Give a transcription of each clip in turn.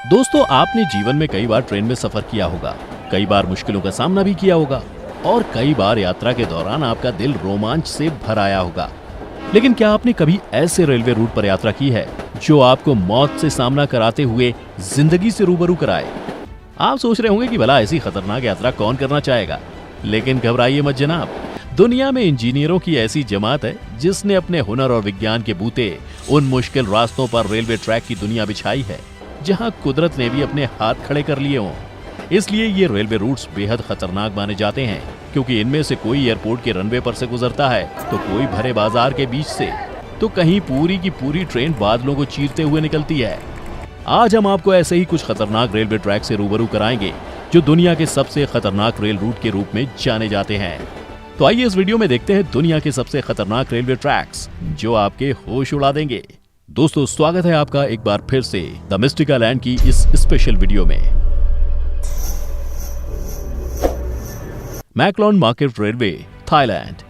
दोस्तों, आपने जीवन में कई बार ट्रेन में सफर किया होगा, कई बार मुश्किलों का सामना भी किया होगा और कई बार यात्रा के दौरान आपका दिल रोमांच से भर आया होगा। लेकिन क्या आपने कभी ऐसे रेलवे रूट पर यात्रा की है जो आपको मौत से सामना कराते हुए जिंदगी से रूबरू कराए? आप सोच रहे होंगे कि भला ऐसी खतरनाक यात्रा कौन करना चाहेगा, लेकिन घबराइए मत जनाब। दुनिया में इंजीनियरों की ऐसी जमात है जिसने अपने हुनर और विज्ञान के बूते उन मुश्किल रास्तों पर रेलवे ट्रैक की दुनिया बिछाई है जहां कुदरत ने भी अपने हाथ खड़े कर लिए हों। इसलिए ये रेलवे रूट्स बेहद खतरनाक माने जाते हैं, क्योंकि इनमें से कोई एयरपोर्ट के रनवे पर से गुजरता है तो कोई भरे बाजार के बीच से, तो कहीं पूरी की पूरी ट्रेन बादलों को चीरते हुए निकलती है। आज हम आपको ऐसे ही कुछ खतरनाक रेलवे ट्रैक से रूबरू कराएंगे जो दुनिया के सबसे खतरनाक रेल रूट के रूप में जाने जाते हैं। तो आइए इस वीडियो में देखते हैं दुनिया के सबसे खतरनाक रेलवे ट्रैक्स जो आपके होश उड़ा देंगे। दोस्तों, स्वागत है आपका एक बार फिर से द मिस्टिका लैंड की इस स्पेशल वीडियो में। मैकलॉन मार्केट रेलवे, थाईलैंड।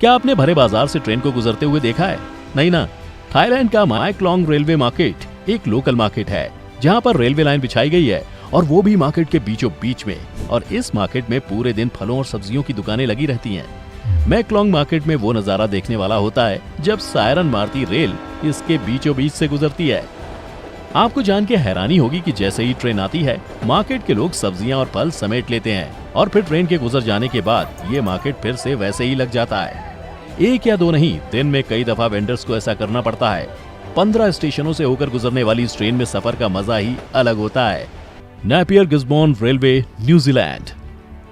क्या आपने भरे बाजार से ट्रेन को गुजरते हुए देखा है? नहीं ना। थाईलैंड का मैकलॉन्ग रेलवे मार्केट एक लोकल मार्केट है जहां पर रेलवे लाइन बिछाई गई है, और वो भी मार्केट के बीचों बीच में। और इस मार्केट में पूरे दिन फलों और सब्जियों की दुकानें लगी रहती हैं। मैकलॉन्ग मार्केट में वो नजारा देखने वाला होता है जब सायरन मारती रेल इसके बीचों बीच से गुजरती है। आपको जान के हैरानी होगी कि जैसे ही ट्रेन आती है, मार्केट के लोग सब्जियां और फल समेट लेते हैं, और फिर ट्रेन के गुजर जाने के बाद ये मार्केट फिर से वैसे ही लग जाता है। एक या दो नहीं, दिन में कई दफा वेंडर्स को ऐसा करना पड़ता है। 15 स्टेशनों से होकर गुजरने वाली इस ट्रेन में सफर का मजा ही अलग होता है। Napier Gisborne railway, New Zealand.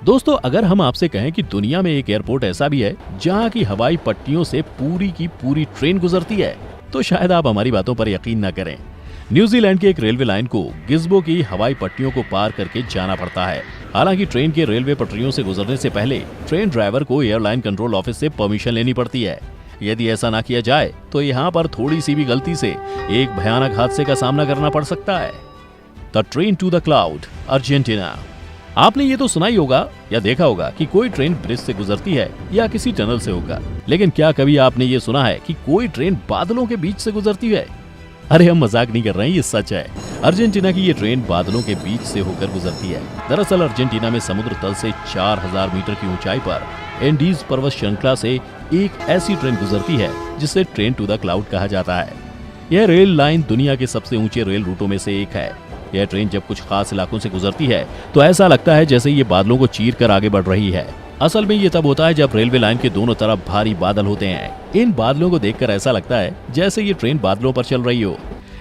दोस्तों, अगर हम आपसे कहें कि दुनिया में एक एयरपोर्ट ऐसा भी है जहां की हवाई पट्टियों से पूरी की पूरी ट्रेन गुजरती है, तो शायद आप हमारी बातों पर यकीन न करें। न्यूजीलैंड के एक रेलवे लाइन को गिस्बो की हवाई पट्टियों को पार करके जाना पड़ता है। हालांकि ट्रेन के रेलवे पटरियों से गुजरने से पहले ट्रेन ड्राइवर को एयरलाइन कंट्रोल ऑफिस से परमिशन लेनी पड़ती है। यदि ऐसा ना किया जाए तो यहाँ पर थोड़ी सी भी गलती से एक भयानक हादसे का सामना करना पड़ सकता है। The train to the cloud, Argentina. आपने ये तो सुना ही होगा या देखा होगा कि कोई ट्रेन ब्रिज से गुजरती है या किसी टनल से होकर, लेकिन क्या कभी आपने ये सुना है कि कोई ट्रेन बादलों के बीच से गुजरती है? अरे हम मजाक नहीं कर रहे हैं, ये सच है। अर्जेंटीना की ये ट्रेन बादलों के बीच से होकर गुजरती है। दरअसल अर्जेंटीना में समुद्र तल से 4000 मीटर की ऊंचाई पर एंडीज पर्वत श्रृंखला से एक ऐसी ट्रेन गुजरती है जिसे ट्रेन टू द क्लाउड कहा जाता है। यह रेल लाइन दुनिया के सबसे ऊंचे रेल रूटों में से एक है। यह ट्रेन जब कुछ खास इलाकों से गुजरती है तो ऐसा लगता है जैसे ये बादलों को चीर कर आगे बढ़ रही है। असल में ये तब होता है जब रेलवे लाइन के दोनों तरफ भारी बादल होते हैं। इन बादलों को देखकर ऐसा लगता है जैसे ये ट्रेन बादलों पर चल रही हो।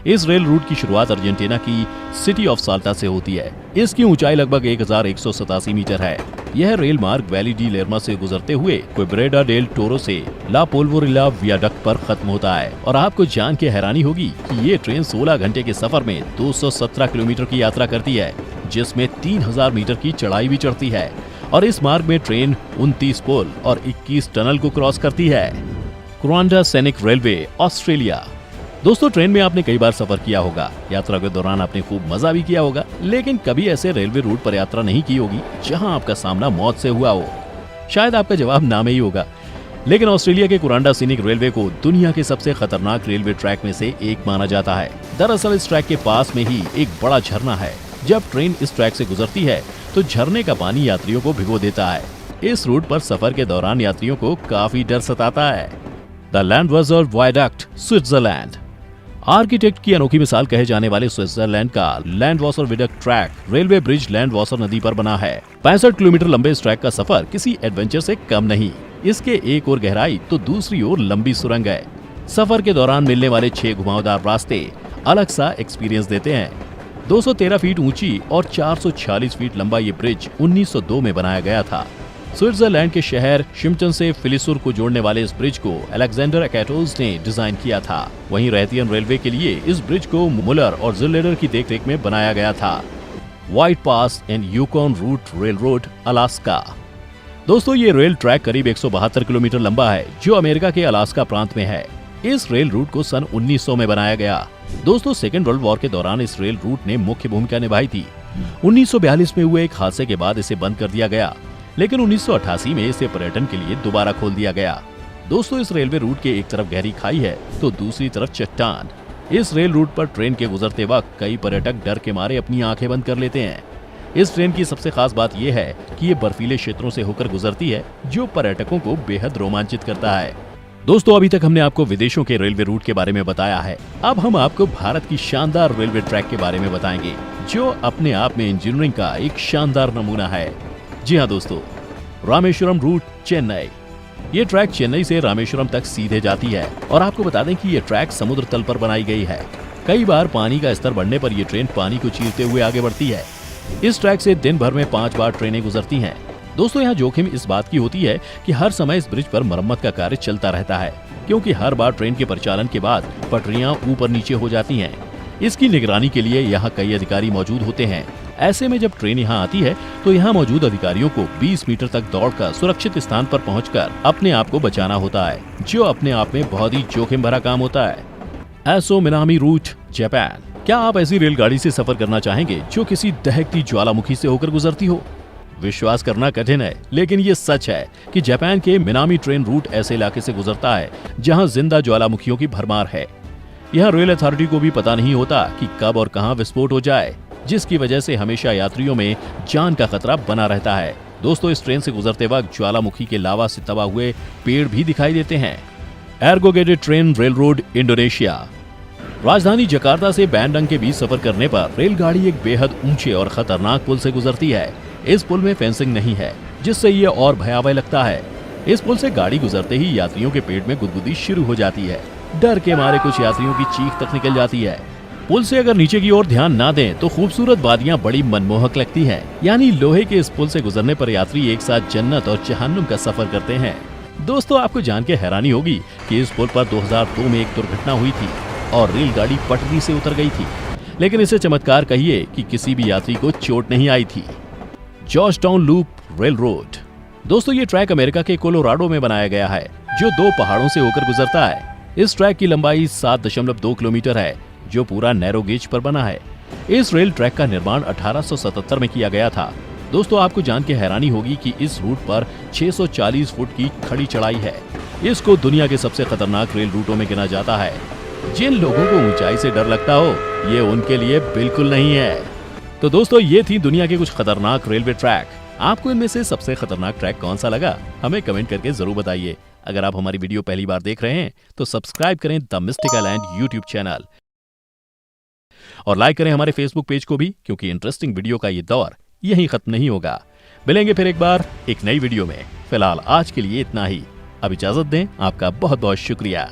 इस रेल रूट की शुरुआत अर्जेंटीना की सिटी ऑफ साल्टा से होती है। इसकी ऊंचाई लगभग 1187 मीटर है। यह रेल मार्ग वैली डी लेर्मा से गुजरते हुए क्वेब्रेडा डेल टोरो से ला पोल्वोरिला वियाडक्ट पर खत्म होता है। और आपको जान के हैरानी होगी कि ये ट्रेन 16 घंटे के सफर में 217 किलोमीटर की यात्रा करती है, जिसमें 3000 मीटर की चढ़ाई भी चढ़ती है। और इस मार्ग में ट्रेन 29 पुल और 21 टनल को क्रॉस करती है। क्वांडा सैनिक रेलवे, ऑस्ट्रेलिया। दोस्तों, ट्रेन में आपने कई बार सफर किया होगा। यात्रा के दौरान आपने खूब मजा भी किया होगा, लेकिन कभी ऐसे रेलवे रूट पर यात्रा नहीं की होगी जहां आपका सामना मौत से हुआ हो। शायद आपका जवाब ना में ही होगा, लेकिन ऑस्ट्रेलिया के कुरांडा सैनिक रेलवे को दुनिया के सबसे खतरनाक रेलवे ट्रैक में से एक माना जाता है। दरअसल इस ट्रैक के पास में ही एक बड़ा झरना है। जब ट्रेन इस ट्रैक से गुजरती है तो झरने का पानी यात्रियों को भिगो देता है। इस रूट पर सफर के दौरान यात्रियों को काफी डर सताता है। The Landwasser viaduct, Switzerland. Architect की अनोखी मिसाल कहे जाने वाले स्विट्जरलैंड का Landwasser viaduct track railway bridge Landwasser नदी पर बना है। 65 किलोमीटर लंबे इस ट्रैक का सफर किसी एडवेंचर से कम नहीं। इसके एक ओर गहराई तो दूसरी ओर लंबी सुरंग है। सफर के दौरान मिलने वाले 6 घुमावदार रास्ते अलग सा एक्सपीरियंस देते हैं। 213 फीट ऊंची और 446 फीट लंबा ये ब्रिज 1902 में बनाया गया था। स्विट्जरलैंड के शहर शिम्टन से फिलिसुर को जोड़ने वाले इस ब्रिज को अलेक्जेंडर एकैटोस ने डिजाइन किया था। वहीं रेथियन रेलवे के लिए इस ब्रिज को मुलर और जिलेडर की देखरेख में बनाया गया था। White Pass and Yukon route railroad, Alaska. दोस्तों, ये रेल ट्रैक करीब 172 किलोमीटर लंबा है जो अमेरिका के अलास्का प्रांत में है। इस रेल रूट को सन 1900 में बनाया गया। दोस्तों, सेकेंड वर्ल्ड वॉर के दौरान इस रेल रूट ने मुख्य भूमिका निभाई थी। 1942 में हुए एक हादसे के बाद इसे बंद कर दिया गया, लेकिन 1988 में इसे पर्यटन के लिए दोबारा खोल दिया गया। दोस्तों, इस रेलवे रूट के एक तरफ गहरी खाई है तो दूसरी तरफ चट्टान। इस रेल रूट पर ट्रेन के गुजरते वक्त कई पर्यटक डर के मारे अपनी आंखें बंद कर लेते हैं। इस ट्रेन की सबसे खास बात यह है कि ये बर्फीले क्षेत्रों से होकर गुजरती है, जो पर्यटकों को बेहद रोमांचित करता है। दोस्तों, अभी तक हमने आपको विदेशों के रेलवे रूट के बारे में बताया है। अब हम आपको भारत की शानदार रेलवे ट्रैक के बारे में बताएंगे, जो अपने आप में इंजीनियरिंग का एक शानदार नमूना है। जी हाँ दोस्तों, रामेश्वरम रूट चेन्नई। ये ट्रैक चेन्नई से रामेश्वरम तक सीधे जाती है और आपको बता दें कि ये ट्रैक समुद्र तल पर बनाई गई है। कई बार पानी का स्तर बढ़ने पर यह ट्रेन पानी को चीरते हुए आगे बढ़ती है। इस ट्रैक से दिन भर में 5 बार ट्रेनें गुजरती हैं। दोस्तों, यहाँ जोखिम इस बात की होती है कि हर समय इस ब्रिज पर मरम्मत का कार्य चलता रहता है, क्योंकि हर बार ट्रेन के परिचालन के बाद पटरियां ऊपर नीचे हो जाती हैं। इसकी निगरानी के लिए यहाँ कई अधिकारी मौजूद होते हैं। ऐसे में जब ट्रेन यहाँ आती है तो यहाँ मौजूद अधिकारियों को 20 मीटर तक दौड़कर सुरक्षित स्थान पर पहुंचकर अपने आप को बचाना होता है, जो अपने आप में बहुत ही जोखिम भरा काम होता है। एसो मिनामी रूट जापान। क्या आप ऐसी रेलगाड़ी से सफर करना चाहेंगे जो किसी दहकती ज्वालामुखी से होकर गुजरती हो? विश्वास करना कठिन है, लेकिन ये सच है कि जापान के मिनामी ट्रेन रूट ऐसे इलाके से गुजरता है जहां जिंदा ज्वालामुखियों की भरमार है। यहाँ रेल अथॉरिटी को भी पता नहीं होता कि कब और कहां विस्फोट हो जाए, जिसकी वजह से हमेशा यात्रियों में जान का खतरा बना रहता है। दोस्तों, इस ट्रेन से गुजरते वक्त ज्वालामुखी के लावा से तबाह हुए पेड़ भी दिखाई देते हैं। एर्गोगेटेड ट्रेन रेल रोड इंडोनेशिया। राजधानी जकार्ता से बैंडंग के बीच सफर करने पर रेलगाड़ी एक बेहद ऊंचे और खतरनाक पुल से गुजरती है। इस पुल में फेंसिंग नहीं है, जिससे ये और भयावह लगता है। इस पुल से गाड़ी गुजरते ही यात्रियों के पेट में गुदगुदी शुरू हो जाती है। डर के मारे कुछ यात्रियों की चीख तक निकल जाती है। पुल से अगर नीचे की ओर ध्यान ना दें तो खूबसूरत वादियां बड़ी मनमोहक लगती हैं। यानी लोहे के इस पुल से गुजरने पर यात्री एक साथ जन्नत और जहन्नुम का सफर करते हैं। दोस्तों, आपको जान के हैरानी होगी कि इस पुल पर 2002 में एक दुर्घटना हुई थी और रेलगाड़ी पटरी से उतर गई थी, लेकिन इसे चमत्कार कहिए कि किसी भी यात्री को चोट नहीं आई थी। Georgetown loop rail road. दोस्तों, ये ट्रैक अमेरिका के कोलोराडो में बनाया गया है, जो 2 पहाड़ों से होकर गुजरता है। इस ट्रैक की लंबाई 7.2 किलोमीटर है, जो पूरा नैरो गेज पर बना है। इस रेल ट्रैक का निर्माण 1877 में किया गया था। दोस्तों, आपको जान के हैरानी होगी कि इस रूट पर 640 फुट की खड़ी चढ़ाई है। इसको दुनिया के सबसे खतरनाक रेल रूटों में गिना जाता है। जिन लोगों को ऊंचाई से डर लगता हो, ये उनके लिए बिल्कुल नहीं है। तो दोस्तों, ये थी दुनिया के कुछ खतरनाक रेलवे ट्रैक। आपको इनमें से सबसे खतरनाक ट्रैक कौन सा लगा, हमें कमेंट करके जरूर बताइए। अगर आप हमारी वीडियो पहली बार देख रहे हैं तो सब्सक्राइब करें the mystical and YouTube channel और लाइक करें हमारे फेसबुक पेज को भी, क्योंकि इंटरेस्टिंग वीडियो का ये दौर यहीं खत्म नहीं होगा। मिलेंगे फिर एक बार एक नई वीडियो में। फिलहाल आज के लिए इतना ही। अब इजाजत दें। आपका बहुत बहुत शुक्रिया।